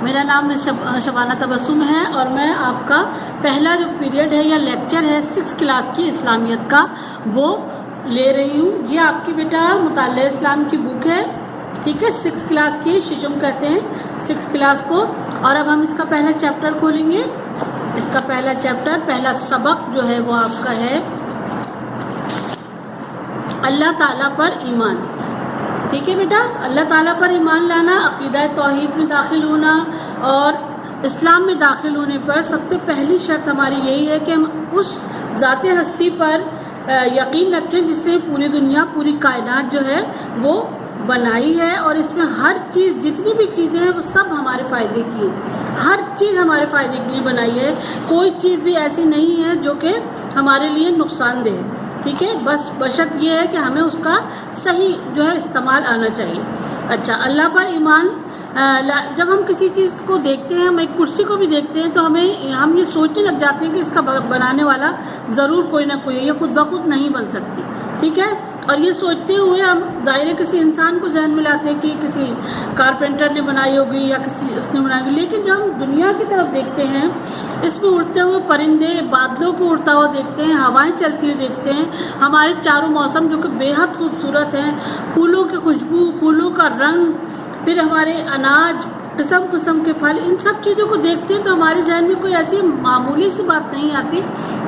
میرا نام شبانہ تبسم ہے اور میں آپ کا پہلا جو پیریڈ ہے یا لیکچر ہے 6 کلاس کی اسلامیت کا وہ لے رہی ہوں. یہ آپ کی بیٹا مطالعہ اسلام کی بک ہے, ٹھیک ہے, 6 کلاس کی, ششم کہتے ہیں 6 کلاس کو. اور اب ہم اس کا پہلا چیپٹر کھولیں گے. اس کا پہلا چیپٹر, پہلا سبق جو ہے وہ آپ کا ہے اللہ تعالیٰ پر ایمان. ٹھیک ہے بیٹا, اللہ تعالیٰ پر ایمان لانا, عقیدہ توحید میں داخل ہونا اور اسلام میں داخل ہونے پر سب سے پہلی شرط ہماری یہی ہے کہ ہم اس ذات ہستی پر یقین رکھیں جس نے پوری دنیا, پوری کائنات جو ہے وہ بنائی ہے, اور اس میں ہر چیز, جتنی بھی چیزیں ہیں وہ سب ہمارے فائدے کی ہیں. ہر چیز ہمارے فائدے کے لیے بنائی ہے, کوئی چیز بھی ایسی نہیں ہے جو کہ ہمارے لیے نقصان دہ ہے. ٹھیک ہے, بس بشرط یہ ہے کہ ہمیں اس کا صحیح جو ہے استعمال آنا چاہیے. اچھا, اللہ پر ایمان, جب ہم کسی چیز کو دیکھتے ہیں, ہم ایک کرسی کو بھی دیکھتے ہیں تو ہم یہ سوچنے لگ جاتے ہیں کہ اس کا بنانے والا ضرور کوئی نہ کوئی ہے, یہ خود بخود نہیں بن سکتی. ٹھیک ہے, اور یہ سوچتے ہوئے ہم ظاہر کسی انسان کو ذہن میں لاتے ہیں کہ کسی کارپینٹر نے بنائی ہوگی یا کسی اس نے بنائی ہوگی. لیکن جب ہم دنیا کی طرف دیکھتے ہیں, اس میں اڑتے ہوئے پرندے, بادلوں کو اڑتا ہوا دیکھتے ہیں, ہوائیں چلتی ہوئی دیکھتے ہیں, ہمارے چاروں موسم جو کہ بے حد خوبصورت ہیں, پھولوں کی خوشبو, پھولوں کا رنگ, پھر ہمارے اناج, قسم قسم کے پھل, ان سب چیزوں کو دیکھتے ہیں تو ہمارے ذہن میں کوئی ایسی معمولی سی بات نہیں آتی,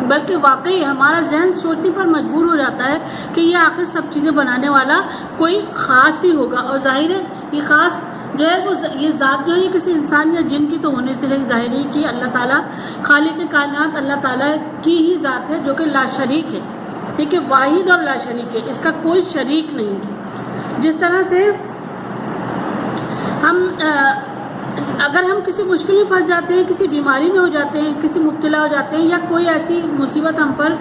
بلکہ واقعی ہمارا ذہن سوچنے پر مجبور ہو جاتا ہے کہ یہ آخر سب چیزیں بنانے والا کوئی خاص ہی ہوگا. اور ظاہر ہے یہ خاص جو ہے وہ یہ ذات جو ہے یہ کسی انسان یا جن کی تو ہونے سے نہیں, ظاہر ہے کہ اللہ تعالیٰ خالق کائنات اللہ تعالیٰ کی ہی ذات ہے جو کہ لا شریک ہے. ٹھیک ہے, واحد اور لا شریک ہے, اس کا کوئی شریک نہیں ہے. جس طرح سے ہم اگر ہم کسی مشکل میں پھنس جاتے ہیں, کسی بیماری میں ہو جاتے ہیں, کسی مبتلا ہو جاتے ہیں, یا کوئی ایسی مصیبت ہم پر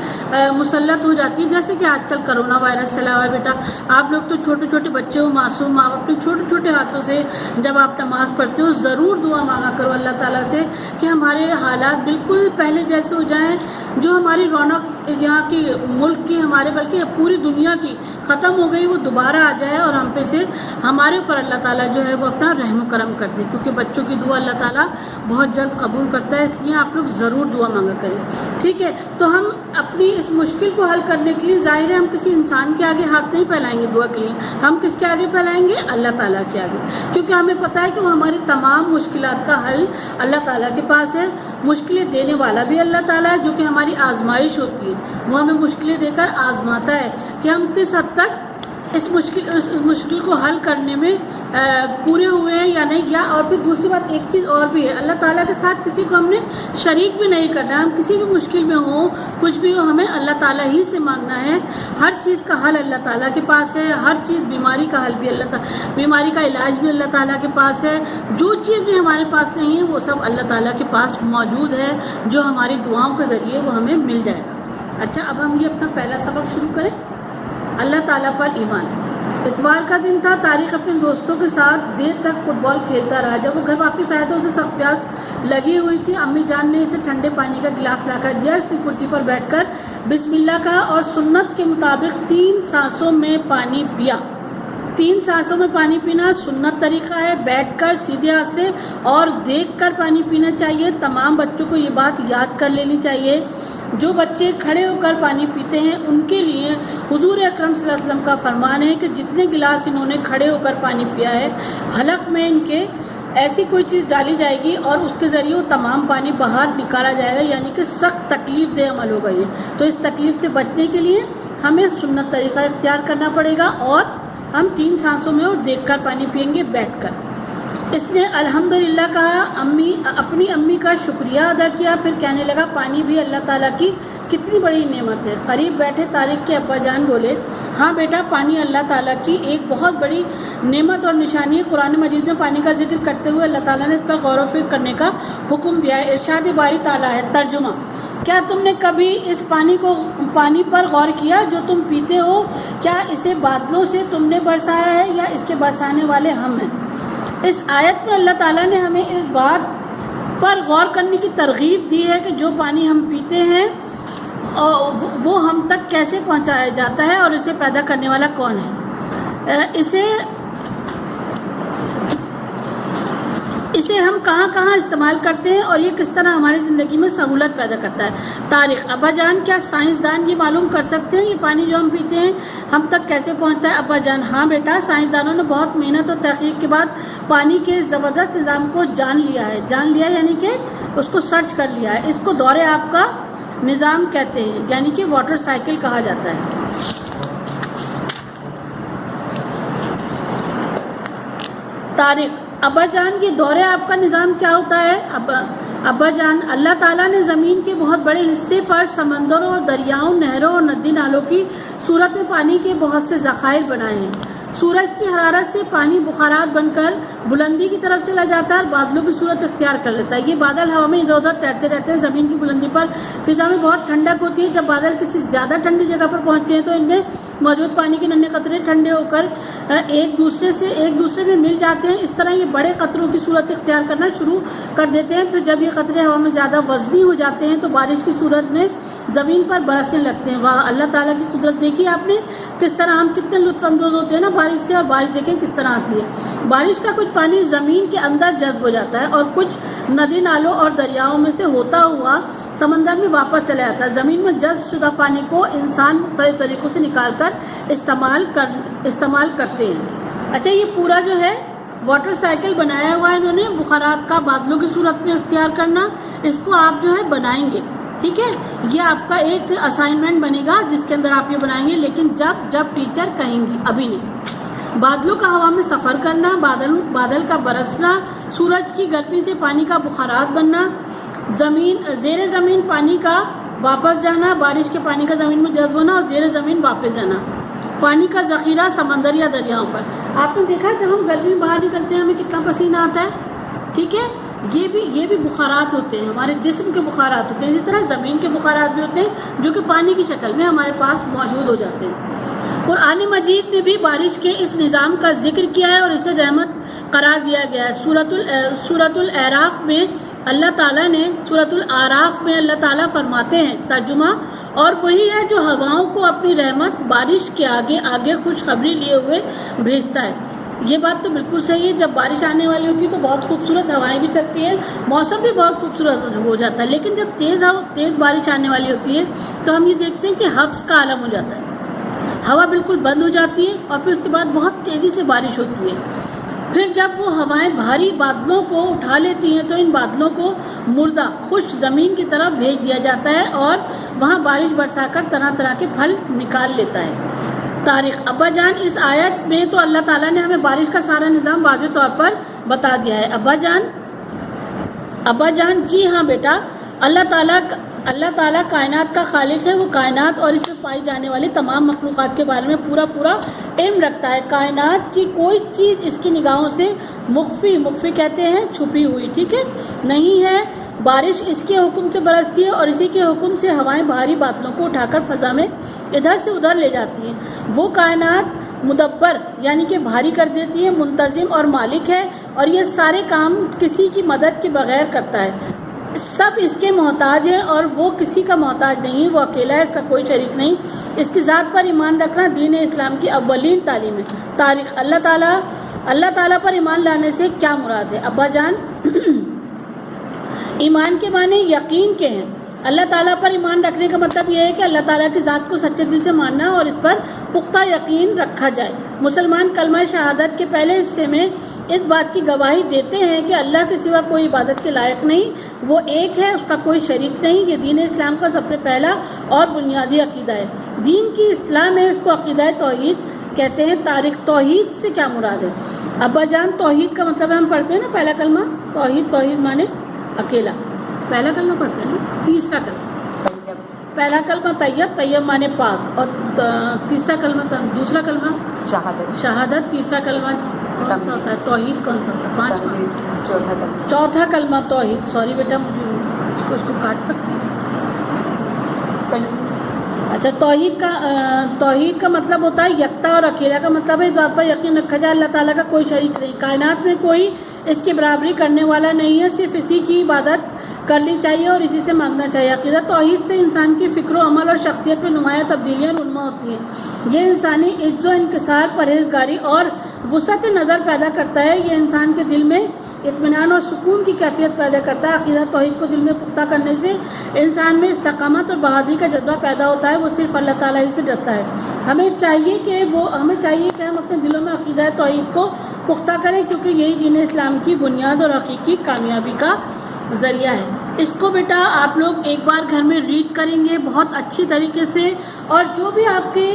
مسلط ہو جاتی ہے, جیسے کہ آج کل کرونا وائرس چلا ہوا ہے بیٹا, آپ لوگ تو چھوٹے چھوٹے بچے ہو, معصوم, آپ اپنے چھوٹے چھوٹے ہاتھوں سے جب آپ نماز پڑھتے ہو ضرور دعا مانگا کرو اللہ تعالیٰ سے کہ ہمارے حالات بالکل پہلے جیسے ہو جائیں, جو ہماری رونق یہاں کی ملک کی, ہمارے بلکہ پوری دنیا کی ختم ہو گئی, وہ دوبارہ آ جائے اور ہم پہ سے ہمارے اوپر اللہ تعالیٰ جو ہے وہ اپنا رحم و کرم کر دے, کیونکہ بچوں کی دعا اللہ تعالیٰ بہت جلد قبول کرتا ہے. اس لیے آپ لوگ ضرور دعا مانگا کریں. ٹھیک ہے, تو ہم اپنی اس مشکل کو حل کرنے کے لیے ظاہر ہے ہم کسی انسان کے آگے ہاتھ نہیں پھیلائیں گے دعا کے لیے, ہم کس کے آگے پھیلائیں گے؟ اللہ تعالیٰ کے آگے, کیونکہ ہمیں پتہ ہے کہ وہ ہماری تمام مشکلات کا حل اللہ تعالیٰ کے پاس ہے. مشکلیں دینے والا بھی اللہ تعالیٰ ہے, جو کہ ہماری آزمائش ہوتی ہے, وہ ہمیں مشکلیں دے کر آزماتا ہے کہ ہم کس حد تک اس مشکل کو حل کرنے میں پورے ہوئے ہیں یا نہیں. یا اور پھر دوسری بات ایک چیز اور بھی ہے, اللہ تعالیٰ کے ساتھ کسی کو ہم نے شریک بھی نہیں کرنا. ہم کسی بھی مشکل میں ہوں, کچھ بھی ہو, ہمیں اللہ تعالیٰ ہی سے مانگنا ہے. ہر چیز کا حل اللہ تعالیٰ کے پاس ہے, ہر چیز, بیماری کا حل بھی بیماری کا علاج بھی اللہ تعالیٰ کے پاس ہے. جو چیز بھی ہمارے پاس نہیں ہے وہ سب اللہ تعالیٰ کے پاس موجود ہے, جو ہماری دعاؤں کے ذریعے وہ ہمیں مل جائے گا. اچھا, اب ہم یہ اپنا پہلا سبق شروع کریں, اللہ تعالیٰ پر ایمان. اتوار کا دن تھا, طارق اپنے دوستوں کے ساتھ دیر تک فٹ بال کھیلتا رہا. جب وہ گھر واپس آیا تو اسے سخت پیاس لگی ہوئی تھی. امی جان نے اسے ٹھنڈے پانی کا گلاس لا کر دیا. اس نے کرسی پر بیٹھ کر بسم اللہ کہا اور سنت کے مطابق 3 سانسوں میں پانی پیا. 3 سانسوں میں پانی پینا سنت طریقہ ہے. بیٹھ کر سیدھے ہاتھ سے اور دیکھ کر پانی پینا چاہیے. تمام بچوں کو یہ بات یاد کر لینی چاہیے. جو بچے کھڑے ہو کر پانی پیتے ہیں ان کے لیے حضور اکرم صلی اللہ علیہ وسلم کا فرمان ہے کہ جتنے گلاس انہوں نے کھڑے ہو کر پانی پیا ہے, حلق میں ان کے ایسی کوئی چیز ڈالی جائے گی اور اس کے ذریعے وہ تمام پانی باہر نکالا جائے گا, یعنی کہ سخت تکلیف دہ عمل ہوگا یہ. تو اس تکلیف سے بچنے کے لیے ہمیں سنت طریقہ اختیار کرنا پڑے گا, اور ہم 3 سانسوں میں اور دیکھ کر پانی پئیں گے, بیٹھ کر. اس نے الحمدللہ کہا, اپنی امی کا شکریہ ادا کیا, پھر کہنے لگا پانی بھی اللہ تعالیٰ کی کتنی بڑی نعمت ہے. قریب بیٹھے طارق کے ابا جان بولے, ہاں بیٹا, پانی اللہ تعالیٰ کی ایک بہت بڑی نعمت اور نشانی ہے. قرآن مجید میں پانی کا ذکر کرتے ہوئے اللہ تعالیٰ نے اس پر غور و فکر کرنے کا حکم دیا ہے. ارشاد باری تعالیٰ ہے. ترجمہ, کیا تم نے کبھی اس پانی پر غور کیا جو تم پیتے ہو؟ کیا اسے بادلوں سے تم نے برسایا ہے یا اس کے برسانے والے ہم ہیں؟ اس آیت میں اللہ تعالیٰ نے ہمیں اس بات پر غور کرنے کی ترغیب دی ہے کہ جو پانی ہم پیتے ہیں وہ ہم تک کیسے پہنچایا جاتا ہے اور اسے پیدا کرنے والا کون ہے. اسے ہم ہم کہاں کہاں استعمال کرتے ہیں اور یہ کس طرح ہماری زندگی میں سہولت پیدا کرتا ہے۔ تاریخ، ابا جان کیا سائنسدان یہ معلوم کر سکتے ہیں یہ پانی جو ہم پیتے ہیں ہم تک کیسے پہنچتا ہے؟ ابا جان ہاں بیٹا، سائنسدانوں نے بہت محنت اور تحقیق کے بعد پانی کے زبردست نظام کو جان لیا ہے یعنی کہ اس کو سرچ کر لیا ہے۔ اس کو دور آب کا نظام کہتے ہیں، یعنی کہ واٹر سائیکل کہا جاتا ہے۔ تاریخ، ابا جان یہ دور آب کا نظام کیا ہوتا ہے؟ ابا جان، اللہ تعالیٰ نے زمین کے بہت بڑے حصے پر سمندروں اور دریاؤں، نہروں اور ندی نالوں کی صورت میں پانی کے بہت سے ذخائر بنائے ہیں۔ سورج کی حرارت سے پانی بخارات بن کر بلندی کی طرف چلا جاتا ہے اور بادلوں کی صورت اختیار کر لیتا ہے۔ یہ بادل ہوا میں ادھر ادھر تیرتے رہتے ہیں۔ زمین کی بلندی پر فضا میں بہت ٹھنڈک ہوتی ہے۔ جب بادل کسی زیادہ ٹھنڈی جگہ پر پہنچتے ہیں تو ان میں موجود پانی کے ننھے قطرے ٹھنڈے ہو کر ایک دوسرے میں مل جاتے ہیں۔ اس طرح یہ بڑے قطروں کی صورت اختیار کرنا شروع کر دیتے ہیں۔ پھر جب یہ قطرے ہوا میں زیادہ وزنی ہو جاتے ہیں تو بارش کی صورت میں زمین پر برسنے لگتے ہیں۔ واہ، اللہ تعالیٰ کی قدرت دیکھی آپ نے کس طرح ہم کتنے لطف اندوز ہوتے ہیں نا بارش سے، اور بارش دیکھیں کس طرح آتی ہے۔ بارش کا کچھ پانی زمین کے اندر جذب ہو جاتا ہے اور کچھ ندی نالوں اور دریاؤں میں سے ہوتا ہوا سمندر میں واپس چلا جاتا ہے۔ زمین میں جذب شدہ پانی کو انسان مختلف طریقوں سے نکال کر استعمال کرتے ہیں۔ اچھا، یہ پورا جو ہے واٹر سائیکل بنایا ہوا ہے انہوں نے، بخارات کا بادلوں کی صورت میں اختیار کرنا، اس کو آپ جو ہے بنائیں گے، ٹھیک ہے؟ یہ آپ کا ایک اسائنمنٹ بنے گا جس کے اندر آپ یہ بنائیں گے، لیکن جب ٹیچر کہیں گی، ابھی نہیں۔ بادلوں کا ہوا میں سفر کرنا، بادل کا برسنا، سورج کی گرمی سے پانی کا بخارات بننا، زیر زمین پانی کا واپس جانا، بارش کے پانی کا زمین میں جذب ہونا اور زیر زمین واپس جانا، پانی کا ذخیرہ سمندر یا دریاؤں پر۔ آپ نے دیکھا جب ہم گرمی میں باہر نکلتے ہیں ہمیں کتنا پسینہ آتا ہے، ٹھیک ہے؟ یہ بھی بخارات ہوتے ہیں، ہمارے جسم کے بخارات ہوتے ہیں۔ اسی طرح زمین کے بخارات بھی ہوتے ہیں جو کہ پانی کی شکل میں ہمارے پاس موجود ہو جاتے ہیں۔ قرآن مجید میں بھی بارش کے اس نظام کا ذکر کیا ہے اور اسے رحمت قرار دیا گیا ہے۔ سورۃ الأعراف میں اللہ تعالیٰ فرماتے ہیں، ترجمہ، اور وہی ہے جو ہواؤں کو اپنی رحمت بارش کے آگے آگے خوشخبری لیے ہوئے بھیجتا ہے۔ یہ بات تو بالکل صحیح ہے، جب بارش آنے والی ہوتی ہے تو بہت خوبصورت ہوائیں بھی چلتی ہیں، موسم بھی بہت خوبصورت ہو جاتا ہے، لیکن جب تیز بارش آنے والی ہوتی ہے تو ہم یہ دیکھتے ہیں کہ حبس کا عالم ہو جاتا ہے، ہوا بالکل بند ہو جاتی ہے اور پھر اس کے بعد بہت تیزی سے بارش ہوتی ہے۔ پھر جب وہ ہوائیں بھاری بادلوں کو اٹھا لیتی ہیں تو ان بادلوں کو مردہ خشک زمین کی طرف بھیج دیا جاتا ہے اور وہاں بارش برسا کر طرح طرح کے پھل نکال لیتا ہے۔ تاریخ، ابا جان اس آیت میں تو اللہ تعالیٰ نے ہمیں بارش کا سارا نظام واضح طور پر بتا دیا ہے۔ ابا جان جی ہاں بیٹا، اللہ تعالیٰ کائنات کا خالق ہے، وہ کائنات اور اس میں پائی جانے والی تمام مخلوقات کے بارے میں پورا علم رکھتا ہے۔ کائنات کی کوئی چیز اس کی نگاہوں سے مخفی کہتے ہیں چھپی ہوئی، ٹھیک ہے، نہیں ہے۔ بارش اس کے حکم سے برستی ہے اور اسی کے حکم سے ہوائیں بھاری بادلوں کو اٹھا کر فضا میں ادھر سے ادھر لے جاتی ہیں۔ وہ کائنات مدبر یعنی کہ بھاری کر دیتی ہے، منتظم اور مالک ہے، اور یہ سارے کام کسی کی مدد کے بغیر کرتا ہے۔ سب اس کے محتاج ہیں اور وہ کسی کا محتاج نہیں، وہ اکیلا ہے، اس کا کوئی شریک نہیں۔ اس کی ذات پر ایمان رکھنا دین اسلام کی اولین تعلیم ہے۔ تاریخ، اللہ تعالیٰ پر ایمان لانے سے کیا مراد ہے؟ ابا جان، ایمان کے معنی یقین کے ہیں۔ اللہ تعالیٰ پر ایمان رکھنے کا مطلب یہ ہے کہ اللہ تعالیٰ کی ذات کو سچے دل سے ماننا اور اس پر پختہ یقین رکھا جائے۔ مسلمان کلمہ شہادت کے پہلے حصے میں اس بات کی گواہی دیتے ہیں کہ اللہ کے سوا کوئی عبادت کے لائق نہیں، وہ ایک ہے، اس کا کوئی شریک نہیں۔ یہ دین اسلام کا سب سے پہلا اور بنیادی عقیدہ ہے۔ دین کی اصطلاح میں اس کو عقیدہ توحید کہتے ہیں۔ تاریخ، توحید سے کیا مراد ہے؟ ابا جان، توحید کا مطلب ہم پڑھتے ہیں نا پہلا کلمہ توحید مانے اکیلا، پہلا کلمہ پڑھتے ہیں نا، تیسرا کلمہ، پہلا کلمہ طیب مانے پاک، اور دوسرا کلمہ شہادت، تیسرا کلمہ کون سا ہوتا ہے؟ توحید کون سا ہوتا ہے؟ پانچواں، چوتھا کلمہ توحید۔ سوری بیٹا، مجھے اس کو کاٹ سکتی ہیں؟ اچھا، توحید کا مطلب ہوتا ہے یکتا اور اکیلا کا مطلب ہے اس بات پر یقین رکھا جائے اللہ تعالیٰ کا کوئی شریک نہیں، کائنات میں کوئی اس کی برابری کرنے والا نہیں ہے، صرف اسی کی عبادت کرنی چاہیے اور اسی سے مانگنا چاہیے۔ عقیدہ توحید سے انسان کی فکر و عمل اور شخصیت میں نمایاں تبدیلیاں رونما ہوتی ہیں۔ یہ انسانی عجز و انکسار، پرہیزگاری اور وسعت نظر پیدا کرتا ہے۔ یہ انسان کے دل میں اطمینان اور سکون کی کیفیت پیدا کرتا ہے۔ عقیدہ توحید کو دل میں پختہ کرنے سے انسان میں استقامت اور بہادری کا جذبہ پیدا ہوتا ہے۔ وہ صرف اللہ تعالیٰ ہی سے ڈرتا ہے۔ ہمیں چاہیے کہ ہم اپنے دلوں میں عقیدہ توحید کو پختہ کریں، کیونکہ یہی دین اسلام کی بنیاد اور حقیقی کامیابی کا ذریعہ ہے۔ اس کو بیٹا آپ لوگ ایک بار گھر میں ریڈ کریں گے بہت اچھی طریقے سے، اور جو بھی آپ کے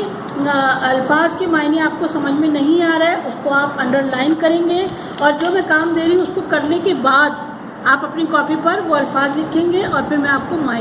الفاظ کے معنی آپ کو سمجھ میں نہیں آ رہا ہے اس کو آپ انڈر لائن کریں گے، اور جو میں کام دے رہی ہوں اس کو کرنے کے بعد آپ اپنی کاپی پر وہ الفاظ لکھیں گے، اور پھر میں آپ کو